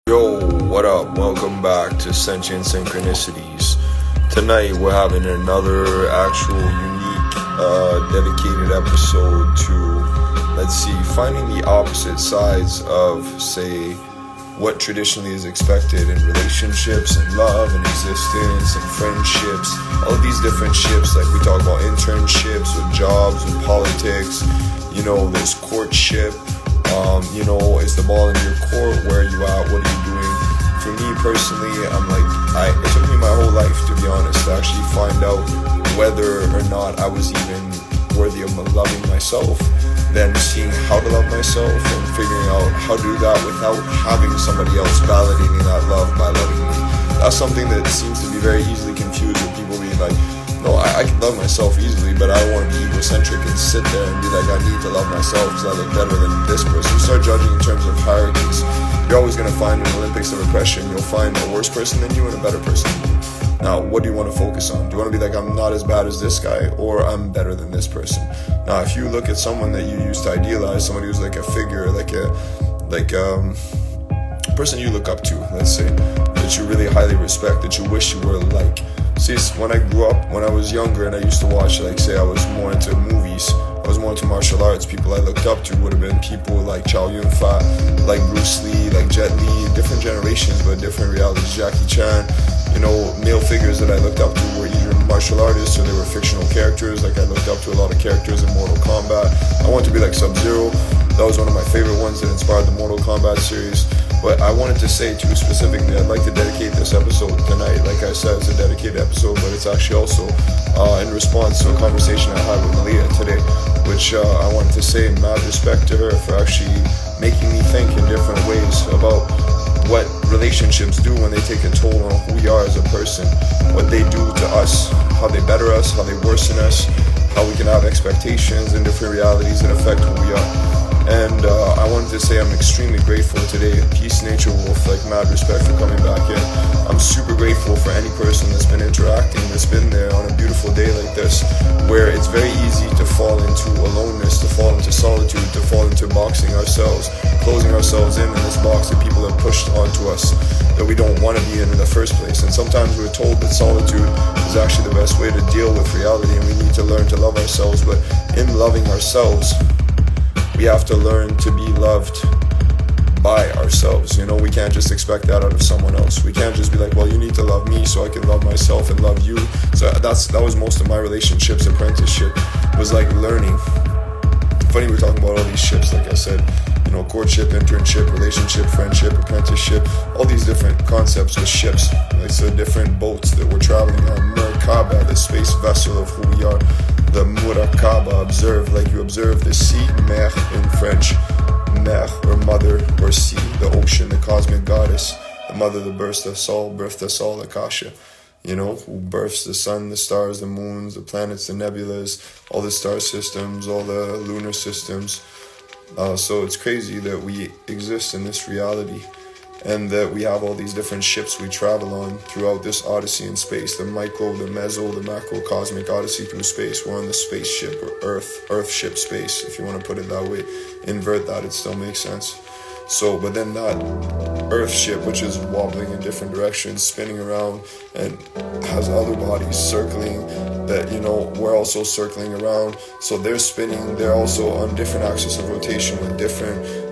Yo, what up? Welcome back to Sentient Synchronicities. Tonight we're having another actual unique, dedicated episode to, finding the opposite sides of, say, what traditionally is expected in relationships and love and existence and friendships. All of these different ships, like we talk about internships with jobs, with politics, there's courtship. Is the ball in your court? Where are you at? What are you doing? For me personally, it took me my whole life, to be honest, to actually find out whether or not I was even worthy of loving myself, then seeing how to love myself and figuring out how to do that without having somebody else validating that love by loving me. That's something that seems to be very easily confused with people being like, no, I can love myself easily, but I don't want to be egocentric and sit there and be like, I need to love myself because I look better than this person. You start judging in terms of hierarchies. You're always going to find in the Olympics of oppression, you'll find a worse person than you and a better person than you. Now, what do you want to focus on? Do you want to be like, I'm not as bad as this guy, or I'm better than this person? Now, if you look at someone that you used to idealize, somebody who's like a figure, like a person you look up to, let's say, that you really highly respect, that you wish you were like. See, when I grew up, when I was younger and I used to watch, I was more into movies, I was more into martial arts, people I looked up to would have been people like Chow Yun-fat, like Bruce Lee, like Jet Li, different generations but different realities, Jackie Chan, male figures that I looked up to were either martial artists or they were fictional characters. Like I looked up to a lot of characters in Mortal Kombat. I wanted to be like Sub-Zero. That was one of my favorite ones that inspired the Mortal Kombat series. But I wanted to say too specifically, I'd like to dedicate this episode tonight. Like I said, it's a dedicated episode, but it's actually also in response to a conversation I had with Malia today, which I wanted to say mad respect to her for actually making me think in different ways about what relationships do when they take a toll on who we are as a person, what they do to us, how they better us, how they worsen us, how we can have expectations and different realities that affect who we are. And I wanted to say I'm extremely grateful today. Peace, Nature Wolf, mad respect for coming back in. I'm super grateful for any person that's been interacting, that's been there on a beautiful day like this, where it's very easy to fall into aloneness, to fall into solitude, to fall into boxing ourselves, closing ourselves in this box that people have pushed onto us that we don't want to be in the first place. And sometimes we're told that solitude is actually the best way to deal with reality, and we need to learn to love ourselves. But in loving ourselves, we have to learn to be loved by ourselves. We can't just expect that out of someone else. We can't just be like, well, you need to love me so I can love myself and love you. So that was most of my relationships, apprenticeship, was like learning. Funny we're talking about all these ships, like I said, courtship, internship, relationship, friendship, apprenticeship, all these different concepts with ships. It's the different boats that we're traveling on. Merkaba, the space vessel of who we are. The Murakaba, observe, like you observe the sea, mer in French, mer or mother or sea, the ocean, the cosmic goddess, the mother that births us all, Akasha, who births the sun, the stars, the moons, the planets, the nebulas, all the star systems, all the lunar systems. So it's crazy that we exist in this reality and that we have all these different ships we travel on throughout this odyssey in space, the micro, the meso, the macro cosmic odyssey through space. We're on the spaceship or Earth ship space, if you want to put it that way. Invert that, it still makes sense. So, but then that Earth ship, which is wobbling in different directions, spinning around, and has other bodies circling that, we're also circling around. So they're spinning, they're also on different axes of rotation with different,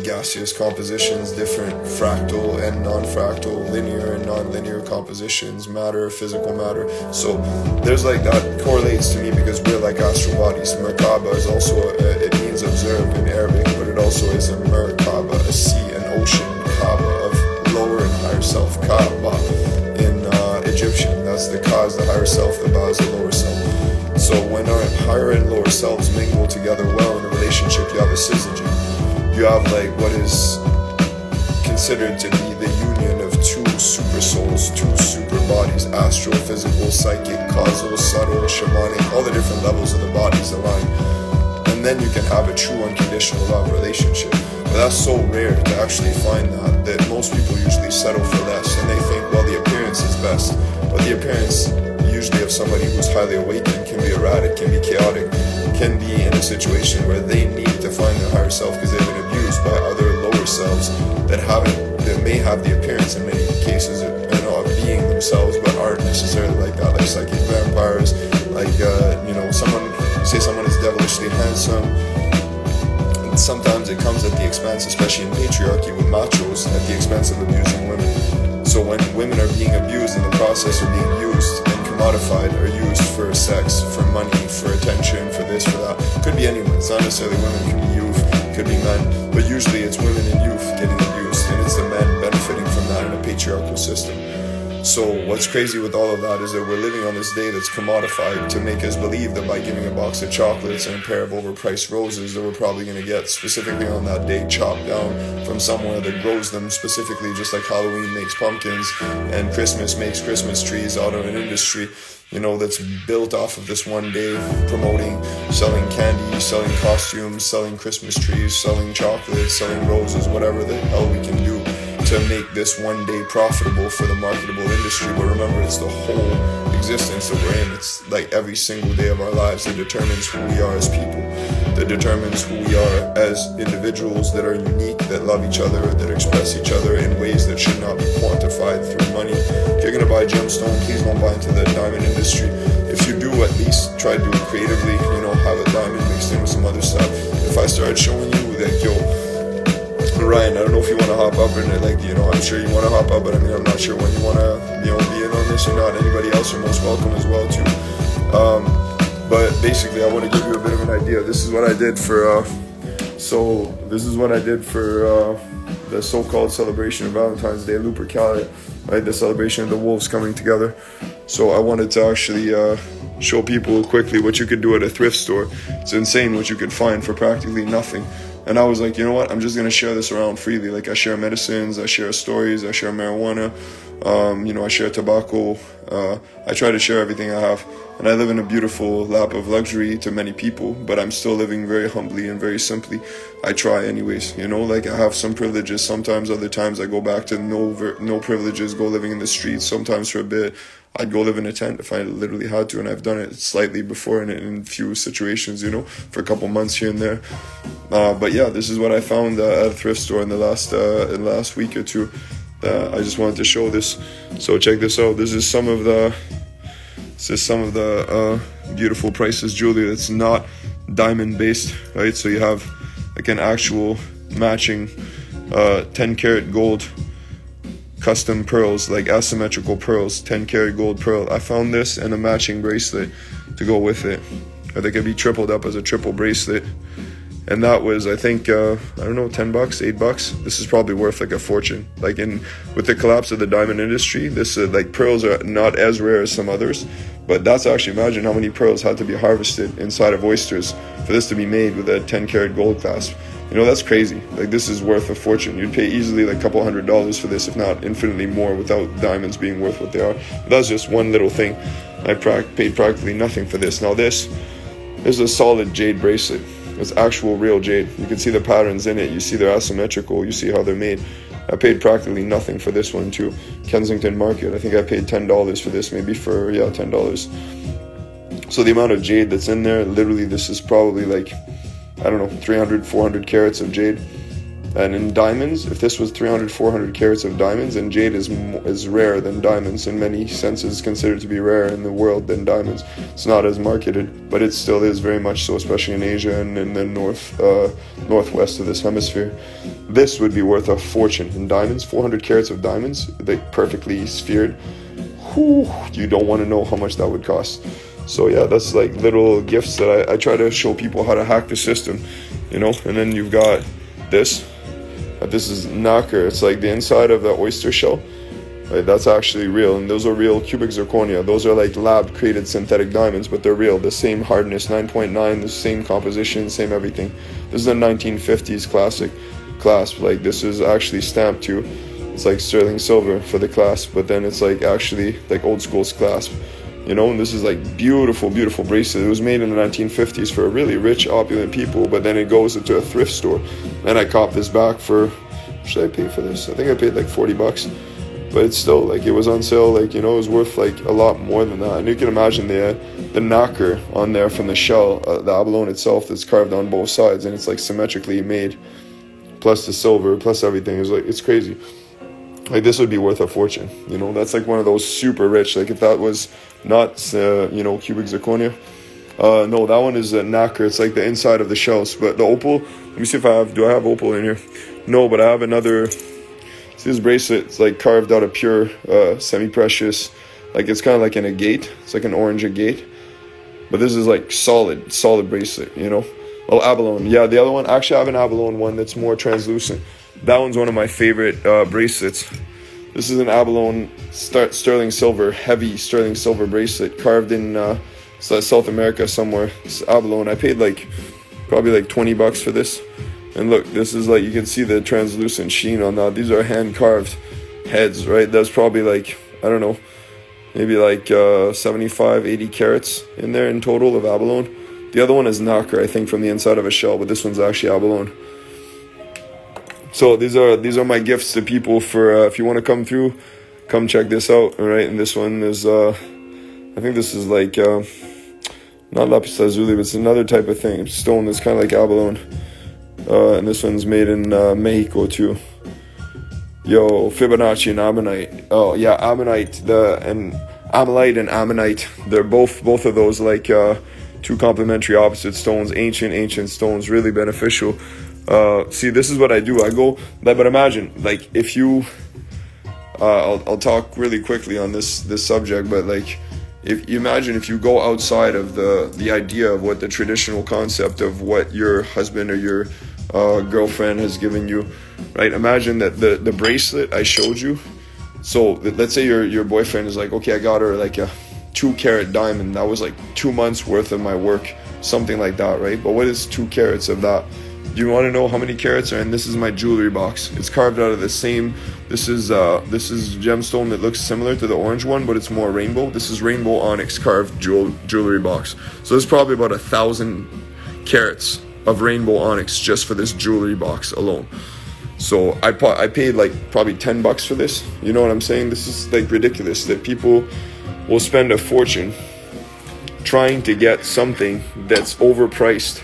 gaseous compositions, different fractal and non-fractal, linear and non-linear compositions, matter, physical matter. So there's that correlates to me because we're like astral bodies. Merkaba is also, it means observe in Arabic, but it also is a Merkaba, a sea, an ocean, Kaaba of lower and higher self, Kaaba in Egyptian. That's the Ka is the higher self, the Ba is the lower self. So when our higher and lower selves mingle together well in a relationship, you have a syzygy. You have what is considered to be the union of two super souls, two super bodies, astral, physical, psychic, causal, subtle, shamanic, all the different levels of the bodies align. And then you can have a true unconditional love relationship. But that's so rare to actually find that most people usually settle for less, and they think, well, the appearance is best. But the appearance usually of somebody who's highly awakened can be erratic, can be chaotic, can be in a situation where they need to find their higher self because they've been abused by other lower selves that haven't that may have the appearance in many cases of, of being themselves, but aren't necessarily like that, like psychic vampires, like someone is devilishly handsome. And sometimes it comes at the expense, especially in patriarchy with machos, at the expense of abusing women. So when women are being abused in the process of being used and commodified, or used for sex, for money, for attention, for this, for that, could be anyone. It's not necessarily women, it could be youth, it could be men, but usually it's women and youth getting abused, and it's the men benefiting from that in a patriarchal system. So what's crazy with all of that is that we're living on this day that's commodified to make us believe that by giving a box of chocolates and a pair of overpriced roses that we're probably going to get specifically on that day chopped down from somewhere that grows them specifically, just like Halloween makes pumpkins and Christmas makes Christmas trees out of an industry, that's built off of this one day, promoting, selling candy, selling costumes, selling Christmas trees, selling chocolates, selling roses, whatever the hell we can do to make this one day profitable for the marketable industry. But remember, it's the whole existence that we're in. It's like every single day of our lives that determines who we are as people, that determines who we are as individuals that are unique, that love each other, that express each other in ways that should not be quantified through money. If you're going to buy gemstone, please don't buy into the diamond industry. If you do, at least try to do it creatively, have a diamond mixed in with some other stuff. If I started showing you that, Ryan, I don't know if you want to hop up and I'm sure you want to hop up, but I'm not sure when you want to, be in on this or not. Anybody else, you're most welcome as well too. But basically, I want to give you a bit of an idea. This is what I did for, the so-called celebration of Valentine's Day, Lupercalia, right? The celebration of the wolves coming together. So I wanted to actually show people quickly what you could do at a thrift store. It's insane what you could find for practically nothing. And I was like, you know what? I'm just going to share this around freely. Like, I share medicines, I share stories, I share marijuana, I share tobacco. I try to share everything I have. And I live in a beautiful lap of luxury to many people, but I'm still living very humbly and very simply. I try anyways, I have some privileges. Sometimes, other times I go back to no privileges, go living in the streets. Sometimes for a bit, I'd go live in a tent if I literally had to, and I've done it slightly before in few situations, for a couple months here and there. But yeah, this is what I found at a thrift store in the last week or two. I just wanted to show this. So check this out. This is some of the beautiful priceless jewelry that's not diamond based, right? So you have like an actual matching 10 karat gold custom pearls, like asymmetrical pearls, 10 karat gold pearl. I found this and a matching bracelet to go with it. They could be tripled up as a triple bracelet. And that was, I think, $10, $8. This is probably worth like a fortune. With the collapse of the diamond industry, this pearls are not as rare as some others. But that's actually, imagine how many pearls had to be harvested inside of oysters for this to be made with a 10 karat gold clasp. That's crazy. This is worth a fortune. You'd pay easily like a couple $100s for this, if not infinitely more, without diamonds being worth what they are. But that's just one little thing. I paid practically nothing for this. Now this is a solid jade bracelet. It's actual real jade. You can see the patterns in it. You see they're asymmetrical. You see how they're made. I paid practically nothing for this one too. Kensington Market. I think I paid $10 for this, maybe for $10. So the amount of jade that's in there, literally this is probably 300, 400 carats of jade. And in diamonds, if this was 300, 400 carats of diamonds, and jade is rarer than diamonds, in many senses considered to be rarer in the world than diamonds. It's not as marketed, but it still is very much so, especially in Asia and in the northwest of this hemisphere. This would be worth a fortune. In diamonds, 400 carats of diamonds, perfectly sphered. You don't want to know how much that would cost. So yeah, that's little gifts that I try to show people how to hack the system, And then you've got this. This is nacre. It's like the inside of the oyster shell. Right? That's actually real, and those are real cubic zirconia. Those are lab-created synthetic diamonds, but they're real. The same hardness, 9.9, the same composition, same everything. This is a 1950s classic clasp. This is actually stamped too. It's sterling silver for the clasp, but then it's actually old school clasp. And this is beautiful, beautiful bracelet. It was made in the 1950s for really rich, opulent people, but then it goes into a thrift store. And I copped this back for, should I pay for this? I think I paid $40. But it's still, it was on sale, it was worth a lot more than that. And you can imagine the nacre on there from the shell, the abalone itself that's carved on both sides, and it's symmetrically made, plus the silver, plus everything. It's crazy. Like this would be worth a fortune. You know, that's like one of those super rich. Like if that was not, cubic zirconia. No, that one is a nacre. It's like the inside of the shells. But the opal, let me see if do I have opal in here? No, but I have another. See this bracelet? It's like carved out of pure, semi-precious. Like it's kind of like an agate. It's like an orange agate. But this is like solid bracelet, you know? Well, abalone. Yeah, the other one, actually I have an abalone one that's more translucent. That one's one of my favorite bracelets. This is an abalone sterling silver, heavy sterling silver bracelet carved in South America somewhere. It's abalone. I paid probably like $20 for this. And look, this is like, you can see the translucent sheen on that. These are hand carved heads, right? That's probably like, I don't know, maybe like 75, 80 carats in there in total of abalone. The other one is nacre, I think, from the inside of a shell, but this one's actually abalone. So these are my gifts to people for if you want to come through, come check this out. All right, and this one is I think this is like not lapis lazuli, but it's another type of thing. Stone that's kind of like abalone. And this one's made in Mexico too. Yo, Fibonacci and ammonite. Oh yeah, ammonite. And amalite and ammonite. They're both of those like two complementary opposite stones. Ancient stones. Really beneficial. See, this is what I do. I go, but imagine, like, if you, I'll talk really quickly on this subject, but like, if you imagine if you go outside of the idea of what the traditional concept of what your husband or your girlfriend has given you, right? Imagine that the bracelet I showed you. So let's say your boyfriend is like, okay, I got her like a 2-carat diamond. That was like 2 months worth of my work, something like that, right? But what is 2 carats of that? Do you want to know how many carats are in? This is my jewelry box. It's carved out of the same. This is gemstone that looks similar to the orange one, but it's more rainbow. This is rainbow onyx carved jewelry box. So there's probably about 1,000 carats of rainbow onyx just for this jewelry box alone. So I paid like probably $10 for this. You know what I'm saying? This is like ridiculous that people will spend a fortune trying to get something that's overpriced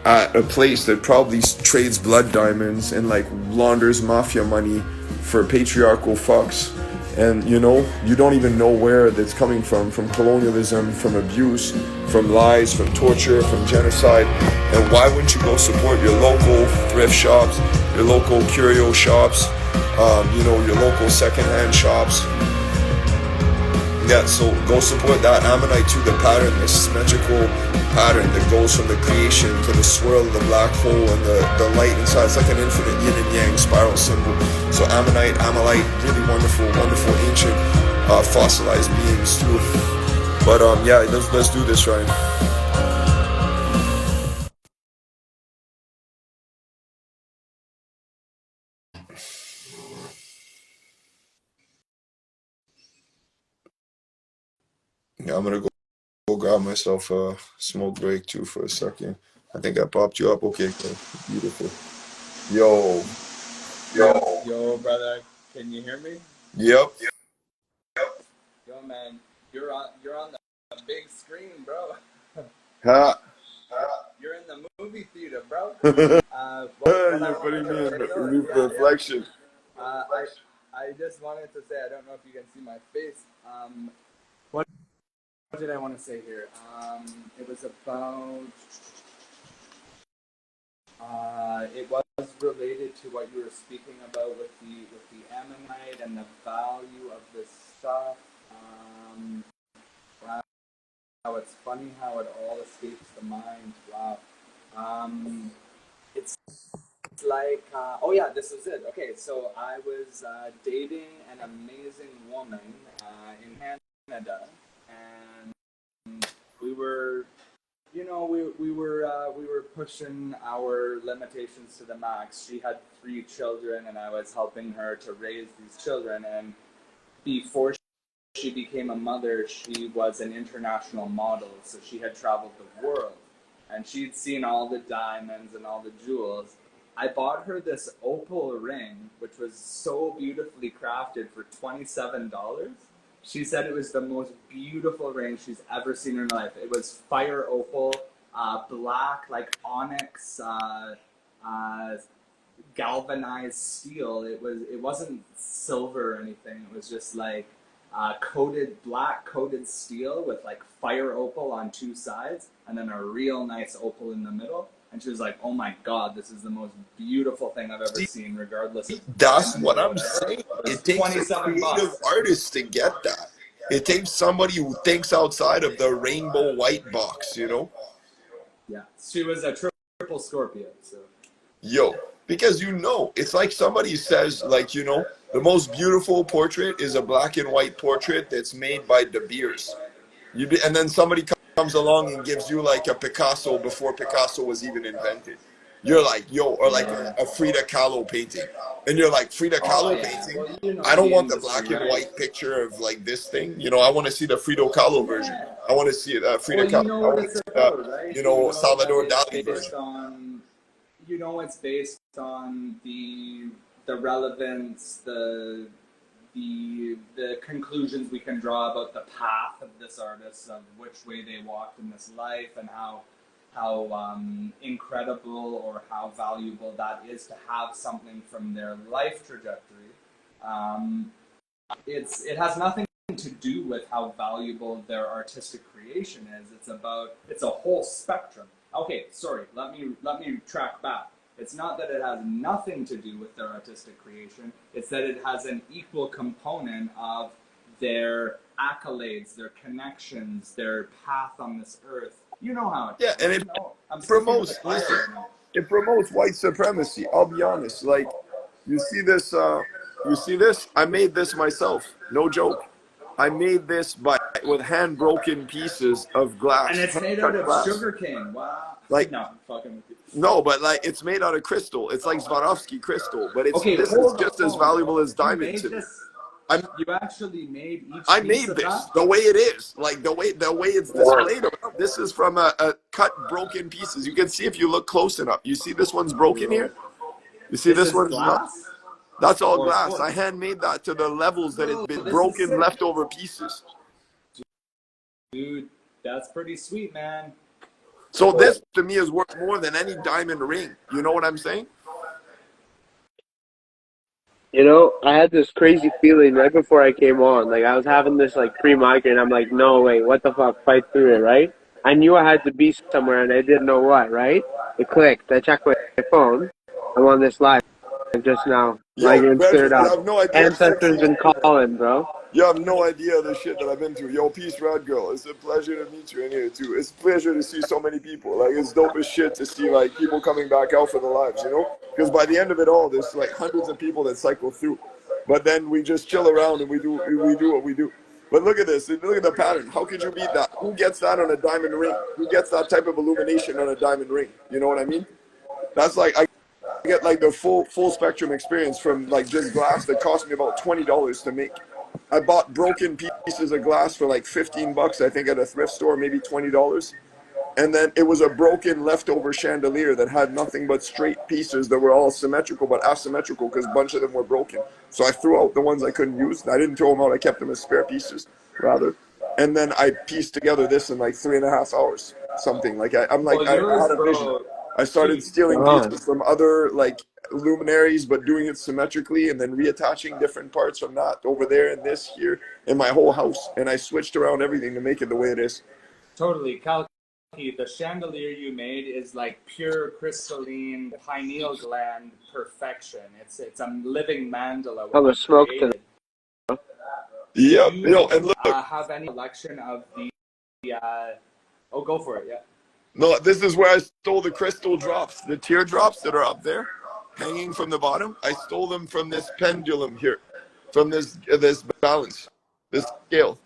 at a place that probably trades blood diamonds and like launders mafia money for patriarchal fucks. And you know, you don't even know where that's coming from colonialism, from abuse, from lies, from torture, from genocide. And why wouldn't you go support your local thrift shops, your local curio shops, your local secondhand shops? Yeah, so go support that ammonite too, the pattern, the symmetrical pattern that goes from the creation to the swirl of the black hole and the light inside. It's like an infinite yin and yang spiral symbol. So ammonite, amalite, really wonderful ancient fossilized beings too. But yeah, let's do this, Ryan. Yeah, I'm gonna go grab myself a smoke break too for a second. I think I popped you up. Okay, cool. Beautiful. Yo. Yo, brother, can you hear me? Yep. Yo, man, you're on the big screen, bro. Ha. You're in the movie theater, bro. What I You're putting wanted me to in say though, yeah. reflection. Uh, I I just wanted to say, I don't know if you can see my face. What did I want to say here? It was about. It was related to what you were speaking about with the ammonite and the value of this stuff. Wow, it's funny how it all escapes the mind. Wow. It's like, oh yeah, this is it. Okay, so I was dating an amazing woman in Canada, and we were we were pushing our limitations to the max. She had 3 children, and I was helping her to raise these children. And before she became a mother, she was an international model, so she had traveled the world, and she'd seen all the diamonds and all the jewels. I bought her this opal ring, which was so beautifully crafted for $27. She said it was the most beautiful ring she's ever seen in her life. It was fire opal, black, like onyx, uh, galvanized steel. It wasn't silver or anything. It was just like black coated steel with like fire opal on two sides, and then a real nice opal in the middle. And she was like, "Oh my god, this is the most beautiful thing I've ever See, seen, regardless of that's diamond what or I'm whatever." saying. It was It takes a 27 bucks. creative artist to get that. It takes somebody who thinks outside of the rainbow white box, you know? Yeah, she was a triple Scorpio. So Yo, because it's like somebody says, like, the most beautiful portrait is a black and white portrait that's made by De Beers. And then somebody comes along and gives you like a Picasso before Picasso was even invented. You're like, yo, or like yeah. a Frida Kahlo painting. And you're like, Frida Oh Kahlo yeah. painting? Well, you know I don't the want the industry, black and right? white picture of like this thing. I want to see the Frida Kahlo version. Yeah. I want to see Frida Well, you Kahlo. know I what want to it's see about, right? You know that Salvador it's Dali version. based on, it's based on the relevance, the conclusions we can draw about the path of this artist, of which way they walked in this life, and how incredible or how valuable that is to have something from their life trajectory. Um, it has nothing to do with how valuable their artistic creation is. It's a whole spectrum. Okay, sorry, let me track back. It's not that it has nothing to do with their artistic creation, it's that it has an equal component of their accolades, their connections, their path on this earth. You know how it Yeah, and goes. it I'm speaking with the promotes, choir listen, right now. it promotes white supremacy. I'll be honest. Like, you see this, I made this myself. No joke. I made this with hand broken pieces of And glass, it's hand made out cut of glass. sugarcane. Wow. Like, No, I'm fucking with you. no, but like it's made out of crystal. It's like Swarovski crystal, but Okay, this is hold the just as phone, valuable bro. as You diamond made to me. this. I'm You actually made each I piece made of this that. the way it is, like the way it's displayed around. This is from a cut broken pieces. You can see if you look close enough. You see this one's broken Bro. here. You see This this is one's not. glass That's all or glass. I quartz. handmade that to the levels that Bro, it's been this is broken sick, leftover pieces. dude. That's pretty sweet, man. So this to me is worth more than any diamond ring. You know what I'm saying? You know, I had this crazy feeling right before I came on. Like I was having this like pre-migraine. I'm like, no, wait, what the fuck? Fight through it, right? I knew I had to be somewhere, and I didn't know what. Right? It clicked. I checked my phone. I'm on this live just now. Yo, Migraine's cleared Bradford, you up. have no idea. Ancestors been calling, bro. You have no idea the shit that I've been through. Yo, peace, Rad Girl. It's a pleasure to meet you in here too. It's a pleasure to see so many people. Like it's dope as shit to see like people coming back out for the lives, Because by the end of it all, there's like hundreds of people that cycle through. But then we just chill around and we do what we do. But look at this. Look at the pattern. How could you beat that? Who gets that on a diamond ring? Who gets that type of illumination on a diamond ring? You know what I mean? That's like I get like the full spectrum experience from like just glass that cost me about $20 to make. I bought broken pieces of glass for like 15 bucks, I think, at a thrift store, maybe $20. And then it was a broken leftover chandelier that had nothing but straight pieces that were all symmetrical but asymmetrical because a bunch of them were broken. So I threw out the ones I couldn't use. I didn't throw them out. I kept them as spare pieces, rather. And then I pieced together this in like 3.5 hours, something like I'm like Well, I yours, had a vision. bro. I started stealing On. pieces from other like luminaries, but doing it symmetrically, and then reattaching different parts from that over there and this here in my whole house. And I switched around everything to make it the way it is. Totally, Kalki. The chandelier you made is like pure crystalline pineal gland perfection. It's a living mandala I'm what a you smoke to created. Do Yeah, you and look, have any collection of the? Oh, go for it. Yeah. no, this is where I stole the crystal drops, the teardrops that are up there, hanging from the bottom. I stole them from this pendulum here, from this balance, this scale,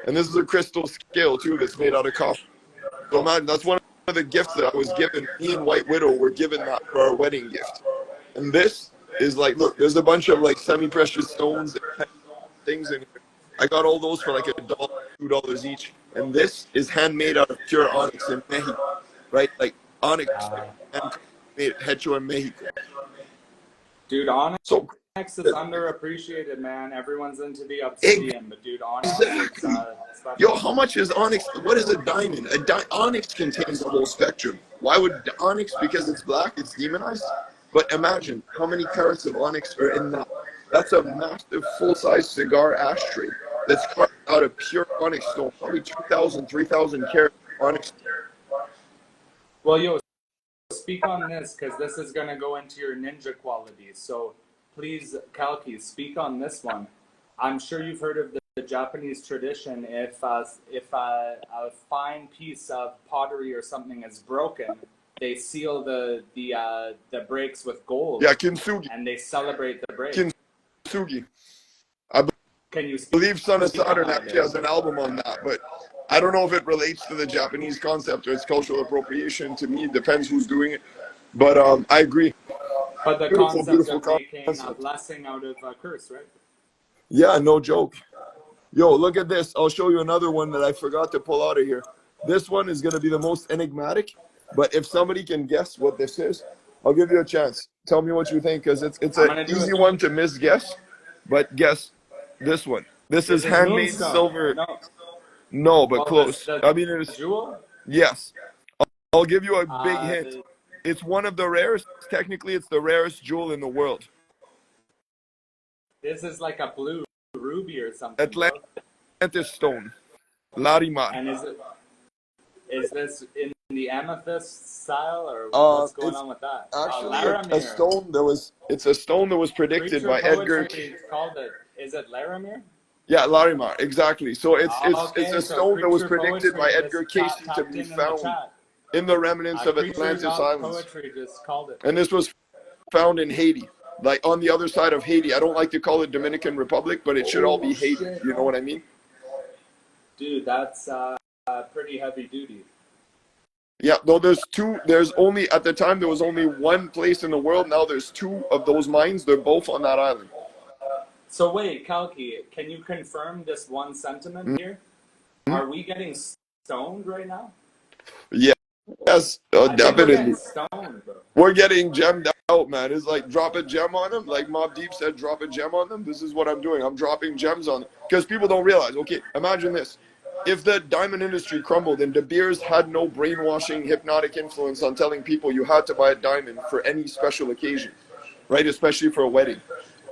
and this is a crystal scale too that's made out of copper. So imagine that's one of the gifts that I was given. Me and White Widow were given that for our wedding gift. And this is like, look, there's a bunch of like semi-precious stones and things in here. I got all those for like $1, $2 each. And this is handmade out of pure onyx in Mexico, right? Like onyx, handmade hecho in Mexico. Dude, onyx So is underappreciated, man. Everyone's into the obsidian, exactly. but dude, onyx is Yo, special. how much is onyx? What is a diamond? Onyx contains the whole spectrum. Why would onyx? Because it's black, it's demonized. But imagine how many carats of onyx are in that. That's a massive full-size cigar ashtray that's carved out of pure onyx stone, probably 2,000, 3,000 carats of onyx. Well, yo, speak on this because this is going to go into your ninja qualities. So please, Kalki, speak on this one. I'm sure you've heard of the Japanese tradition. If a fine piece of pottery or something is broken, they seal the breaks with gold. Yeah, kintsugi. And they celebrate the break. Kintsugi. I Can you believe Son of speak on Saturn that, actually has an album on that, but I don't know if it relates to the Japanese concept or it's cultural appropriation. To me, it depends who's doing it. But I agree. But the Beautiful, concept beautiful of making a concept. blessing out of a curse, right? Yeah, no joke. Yo, look at this. I'll show you another one that I forgot to pull out of here. This one is going to be the most enigmatic, but if somebody can guess what this is, I'll give you a chance. Tell me what you think, because it's I'm an gonna do easy it. one to misguess, but guess this one. This is This is handmade moonstone. silver. No, No, but well, close. the I mean, it's jewel. yes. I'll give you a big Uh, hint. It's one of the rarest. Technically, it's the rarest jewel in the world. this is like a blue ruby or something, bro. Atlantis stone, Larimar. And is this in the amethyst style or what's going It's on with that? actually a Laramir. stone that was. It's a stone that was predicted Preacher by Edgar. poetry called it. Is it Laramir? Yeah, Larimar, exactly. So it's Okay, a so stone that was preacher predicted by poetry Edgar just Casey to tapped be in the found chat. in the remnants of Preacher Atlantis Islands, poetry just called it. and this was found in Haiti, like on the other side of Haiti. I don't like to call it Dominican Republic, but it should all be Oh Haiti. shit! You know what I mean? Dude, that's pretty heavy duty. Yeah, though there's two. There's only at the time there was only one place in the world. Now there's two of those mines. They're both on that island. So wait, Kalki, can you confirm this one sentiment here? Are we getting stoned right now? Yeah, yes, I think we're getting definitely. stoned, bro. We're getting gemmed out, man. It's like drop a gem on them. Like Mob Deep said, drop a gem on them. This is what I'm doing. I'm dropping gems on them. Because people don't realize, okay, imagine this. If the diamond industry crumbled and De Beers had no brainwashing, hypnotic influence on telling people you had to buy a diamond for any special occasion, right? Especially for a wedding.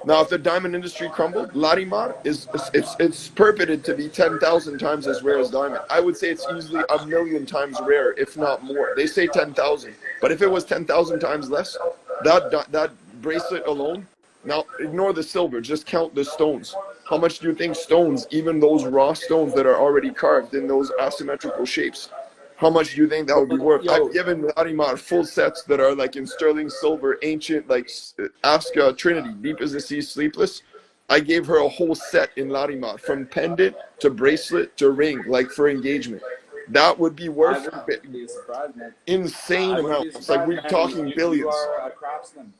Now, if the diamond industry crumbled, Larimar it's purported to be 10,000 times as rare as diamond. I would say it's easily a million times rarer, if not more. They say 10,000, but if it was 10,000 times less, that bracelet alone. Now, ignore the silver. Just count the stones. How much do you think stones, even those raw stones that are already carved in those asymmetrical shapes, how much do you think that would be worth? Yo, I've given Larimar full sets that are like in sterling silver, ancient, like ask Trinity, Deep as the Sea, Sleepless. I gave her a whole set in Larimar, from pendant to bracelet to ring, like for engagement. That would be I worth wouldn't be surprised, man. insane I wouldn't be amounts. Like surprised, we're man. talking You billions. are a craftsman.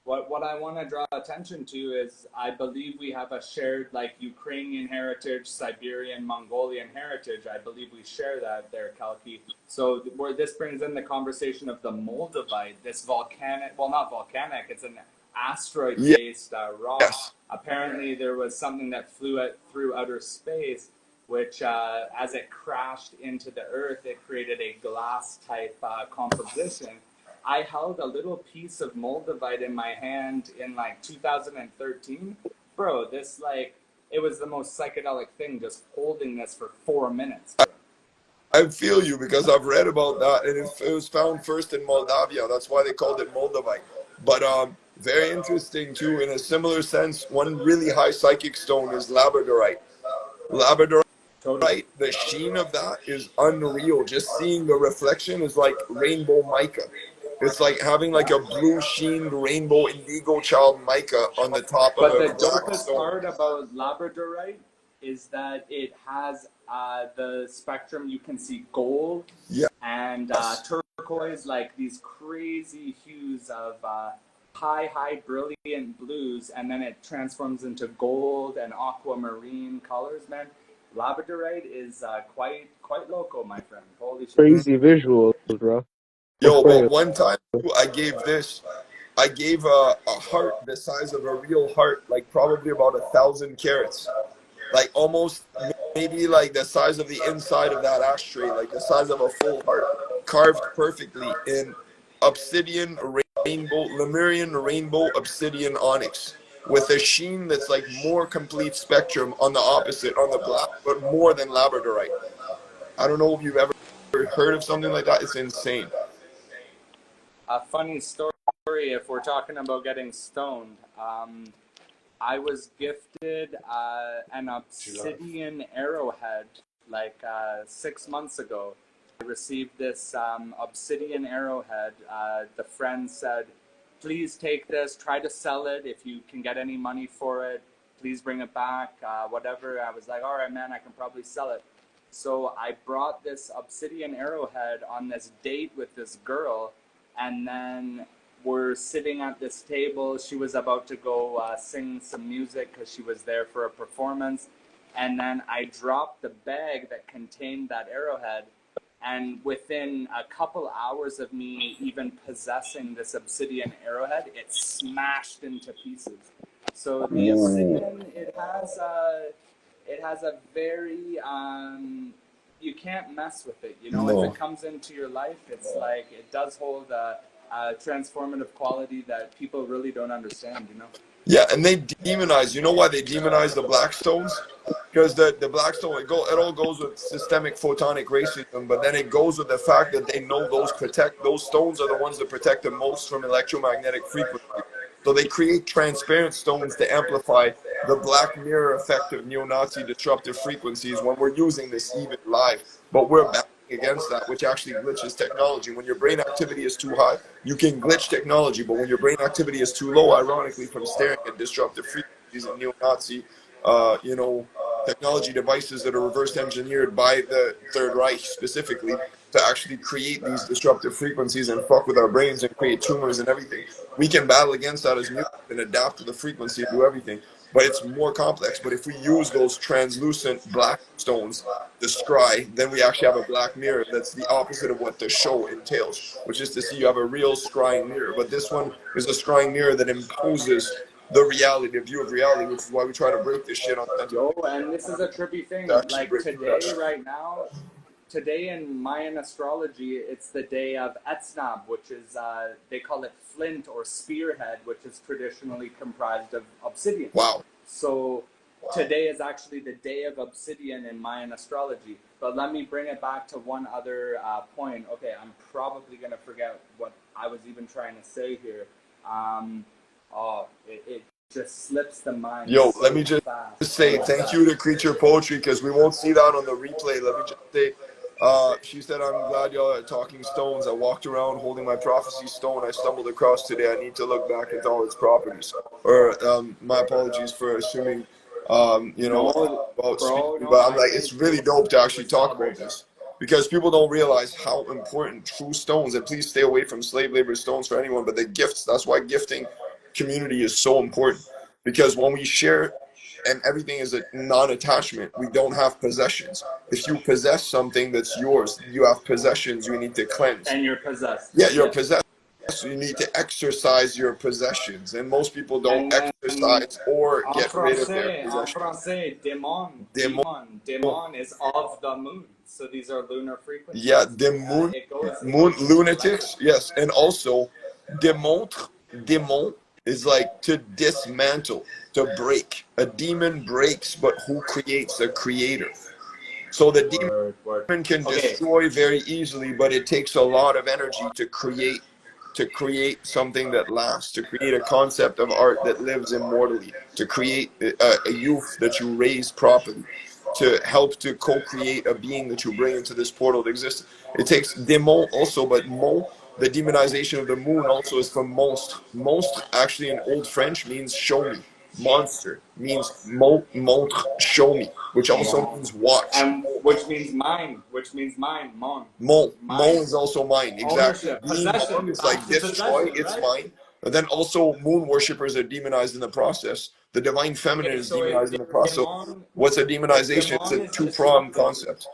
What I want to draw attention to is I believe we have a shared like Ukrainian heritage, Siberian, Mongolian heritage. I believe we share that there, Kalki. So where this brings in the conversation of the Moldavite, this volcanic, well not volcanic, it's an asteroid-based rock. Yes. Apparently there was something that flew through outer space, which as it crashed into the earth, it created a glass-type composition. I held a little piece of Moldavite in my hand in like 2013. Bro, this like, it was the most psychedelic thing just holding this for 4 minutes. Bro. I feel you because I've read about that, and it was found first in Moldavia. That's why they called it Moldavite. But very interesting too. In a similar sense, one really high psychic stone is labradorite. Labradorite, Totally. the sheen of that is unreal. Just seeing the reflection is like rainbow mica. It's like having like a blue sheened rainbow indigo child mica on the top of But a the black dopest stone. part about labradorite is that it has the spectrum. You can see gold Yeah. and turquoise, like these crazy hues of high, brilliant blues, and then it transforms into gold and aquamarine colors, man. Labradorite is quite loco, my friend. Holy shit. Crazy visuals, bro. Yo, but one time I gave this. I gave a heart the size of a real heart, like probably about 1,000 carats, like almost maybe like the size of the inside of that ashtray, like the size of a full heart, carved perfectly in obsidian Lemurian rainbow obsidian onyx with a sheen that's like more complete spectrum on the opposite, on the black, but more than labradorite. I don't know if you've ever heard of something like that. It's insane. A funny story, if we're talking about getting stoned. I was gifted an obsidian arrowhead like 6 months ago. I received this obsidian arrowhead. The friend said, please take this, try to sell it. If you can get any money for it, please bring it back, whatever. I was like, all right, man, I can probably sell it. So I brought this obsidian arrowhead on this date with this girl, and then we're sitting at this table. She was about to go sing some music because she was there for a performance. And then I dropped the bag that contained that arrowhead. And within a couple hours of me even possessing this obsidian arrowhead, it smashed into pieces. So the obsidian, it has a very, you can't mess with it. You know, No. if it comes into your life, it's like, it does hold a transformative quality that people really don't understand, you know? Yeah, and they demonize. You know why they demonize the black stones? Because the black stone, it all goes with systemic photonic racism, but then it goes with the fact that they know those stones are the ones that protect the most from electromagnetic frequency. So they create transparent stones to amplify the black mirror effect of neo-Nazi disruptive frequencies when we're using this even live. But we're battling against that, which actually glitches technology. When your brain activity is too high, you can glitch technology, but when your brain activity is too low, ironically, from staring at disruptive frequencies and neo-Nazi, technology devices that are reverse engineered by the Third Reich specifically to actually create these disruptive frequencies and fuck with our brains and create tumors and everything. We can battle against that as mutants and adapt to the frequency and do everything, but it's more complex. But if we use those translucent black stones, the scry, then we actually have a black mirror that's the opposite of what the show entails, which is to see you have a real scrying mirror. But this one is a scrying mirror that imposes the reality, the view of reality, which is why we try to break this shit on Yo, and this is a trippy thing. Like today, right now, today in Mayan astrology, it's the day of Etznab, which is, they call it flint or spearhead, which is traditionally comprised of obsidian. Wow. So today is actually the day of obsidian in Mayan astrology. But let me bring it back to one other point. Okay, I'm probably going to forget what I was even trying to say here. It just slips the mind. Yo, so let me just say thank you to Creature Poetry, because we won't see that on the replay. Let me just say, she said, I'm glad y'all are talking stones. I walked around holding my prophecy stone I stumbled across today. I need to look back at all its properties. Or, my apologies for assuming, about speaking, but I'm like, it's really dope to actually talk about this. Because people don't realize how important true stones, and please stay away from slave labor stones for anyone, but the gifts, that's why gifting community is so important. Because when we share and everything is a non-attachment, we don't have possessions. If you possess something that's yours, you have possessions you need to cleanse. And you're possessed. Yeah, you're possessed. So you need to exercise your possessions, and most people don't exercise or get rid of their possessions. En français, démon is of the moon. So these are lunar frequencies. Yeah, the moon lunatics. Yes, and also démon is like to dismantle, to break. A demon breaks, but who creates? A creator. So the demon can destroy very easily, but it takes a lot of energy to create something that lasts, to create a concept of art that lives immortally, to create a youth that you raise properly, to help to co-create a being that you bring into this portal of existence. It takes démon also, but mon, the demonization of the moon also is from monstre. Monstre actually in Old French means show me. Monster means montre, show me, which also means watch. And which means mine, mon. Mon is also mine, exactly. Ownership, Being possession. mon is like destroy, it's mine. And then also moon worshippers are demonized in the process. The divine feminine is demonized in the process. So what's a demonization? It's a two-pronged concept.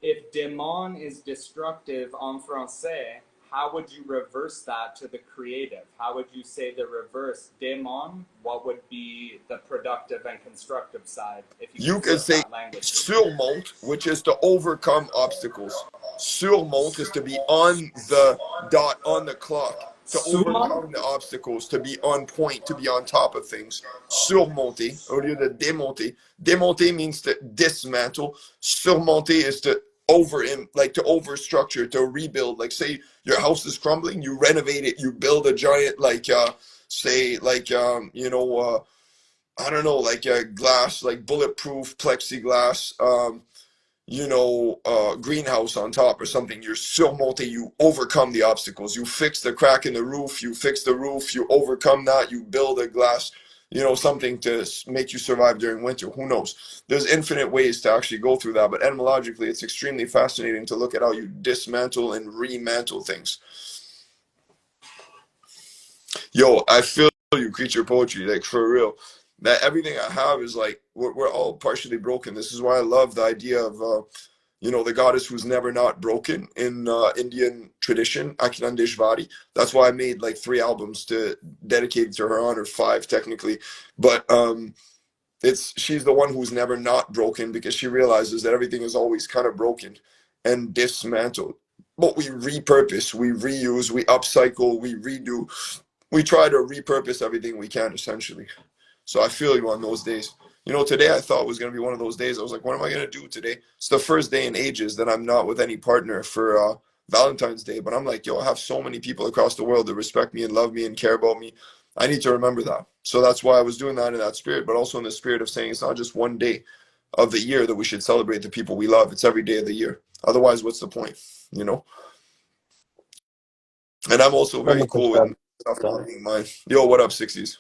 If démon is destructive en français, how would you reverse that to the creative? How would you say the reverse? Démon, what would be the productive and constructive side? If you could say surmonte, which is to overcome obstacles. Surmonte is to be on the dot, on the clock. to Sumo? overcome the obstacles, to be on point, to be on top of things. Surmonter au lieu de démonter. Démonter means to dismantle. Surmonter is to like to overstructure, to rebuild. Like say your house is crumbling, you renovate it, you build a giant like say like I don't know, like a glass, like bulletproof plexiglass greenhouse on top or something. You're so you overcome the obstacles. You fix the crack in the roof, you fix the roof, you overcome that, you build a glass, something to make you survive during winter. Who knows? There's infinite ways to actually go through that, but etymologically, it's extremely fascinating to look at how you dismantle and remantle things. Yo, I feel you, creature poetry, like for real. That everything I have is like we're all partially broken. This is why I love the idea of the goddess who's never not broken in Indian tradition, Akhinandeshvari. That's why I made like 3 albums to dedicate to her honor, 5 technically, but she's the one who's never not broken because she realizes that everything is always kind of broken and dismantled. But we repurpose, we reuse, we upcycle, we redo, we try to repurpose everything we can essentially. So I feel you on those days. Today I thought was going to be one of those days. I was like, what am I going to do today? It's the first day in ages that I'm not with any partner for Valentine's Day. But I'm like, yo, I have so many people across the world that respect me and love me and care about me. I need to remember that. So that's why I was doing that in that spirit, but also in the spirit of saying it's not just one day of the year that we should celebrate the people we love. It's every day of the year. Otherwise, what's the point? And I'm also very cool with 100%. stuff not being mine. Yo, what up, 60s?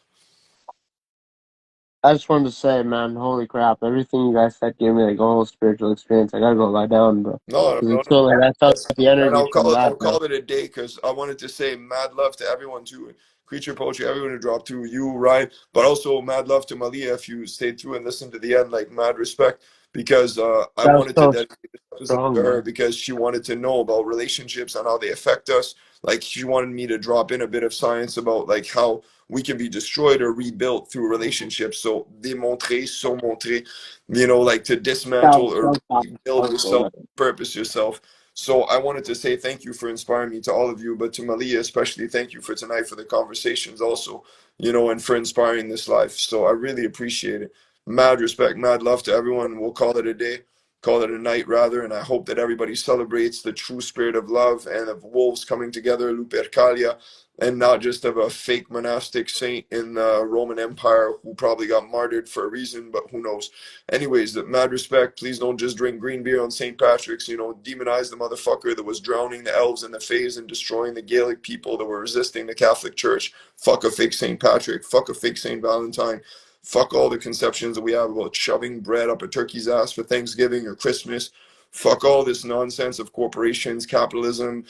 I just wanted to say, man, holy crap! Everything you guys said gave me like a whole spiritual experience. I gotta go lie down, bro. No, Because no, it's so like I felt Yes. the And energy I'll from call it that, I'll bro. call it a day because I wanted to say mad love to everyone too. Creature Poetry, everyone who dropped through, you, Ryan, but also mad love to Malia if you stayed through and listened to the end, like mad respect because I That was wanted to so dedicate this episode strong, to her man. because she wanted to know about relationships and how they affect us. Like she wanted me to drop in a bit of science about like how we can be destroyed or rebuilt through relationships. So démontrer, surmontrer, like to That dismantle was or so rebuild powerful, yourself, man. purpose yourself. So I wanted to say thank you for inspiring me to all of you, but to Malia especially, thank you for tonight for the conversations also, and for inspiring this life. So I really appreciate it. Mad respect, mad love to everyone. We'll call it a day, call it a night rather, and I hope that everybody celebrates the true spirit of love and of wolves coming together, Lupercalia, and not just of a fake monastic saint in the Roman Empire who probably got martyred for a reason, but who knows. Anyways, mad respect. Please don't just drink green beer on St. Patrick's. Demonize the motherfucker that was drowning the elves and the fays and destroying the Gaelic people that were resisting the Catholic Church. Fuck a fake St. Patrick. Fuck a fake St. Valentine. Fuck all the conceptions that we have about shoving bread up a turkey's ass for Thanksgiving or Christmas. Fuck all this nonsense of corporations, capitalism,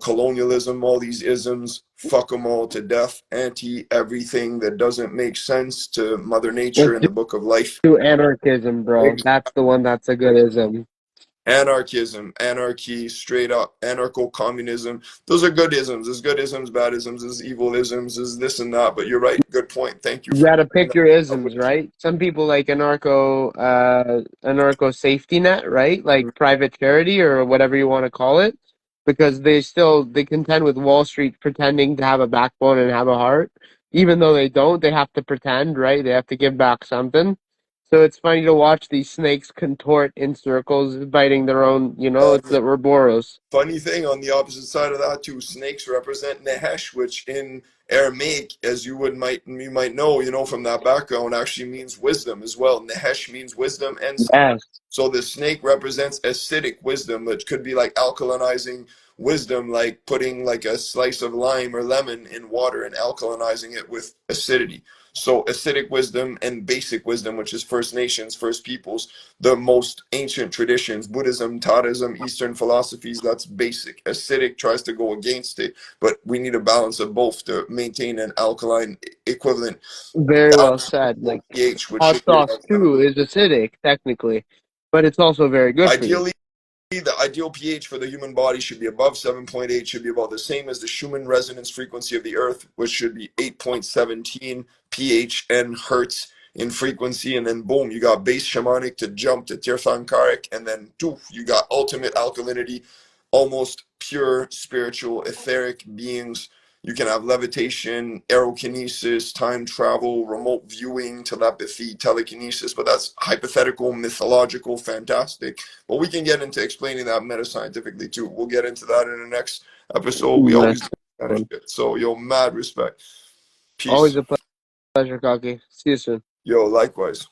colonialism, all these isms. Fuck them all to death. Anti everything that doesn't make sense to Mother Nature Let's and the Book of Life. do anarchism, bro. That's the one that's a good ism. Anarchism, anarchy, straight up, anarcho-communism. Those are good isms. There's good isms, bad isms, there's evil isms, there's this and that. But you're right. Good point. Thank you You for gotta bringing pick your that up isms, with right? Some people like anarcho safety net, right? me. Like private charity or whatever you want to call it, because they contend with Wall Street pretending to have a backbone and have a heart, even though they don't. They have to pretend, right? They have to give back something. So it's funny to watch these snakes contort in circles, biting their own. It's Yeah, the Ouroboros. funny thing on the opposite side of that too, snakes represent Nehesh, which in Aramaic, as you might know, from that background, actually means wisdom as well. Nehesh means wisdom and Yes, so the snake represents acidic wisdom, which could be like alkalinizing wisdom, like putting like a slice of lime or lemon in water and alkalinizing it with acidity. So acidic wisdom and basic wisdom, which is First Nations, First Peoples, the most ancient traditions, Buddhism, Taoism, Eastern philosophies, that's basic. Acidic tries to go against it, but we need a balance of both to maintain an alkaline equivalent very well said. balanced Like pH, which hot should be sauce around 7. too is acidic technically, but it's also very good for you. Ideally, the ideal pH for the human body should be above 7.8, should be about the same as the Schumann resonance frequency of the Earth, which should be 8.17 pH and hertz in frequency. And then boom, you got base shamanic to jump to tirthankaric, and then doof, you got ultimate alkalinity, almost pure spiritual etheric beings, You can have levitation, aerokinesis, time travel, remote viewing, telepathy, telekinesis, but that's hypothetical, mythological, fantastic. But we can get into explaining that metascientifically too. We'll get into that in the next episode. We always Nice do that kind of one. shit. So, yo, mad respect. Always Peace. a pleasure, Kalki. See you soon. Yo, likewise.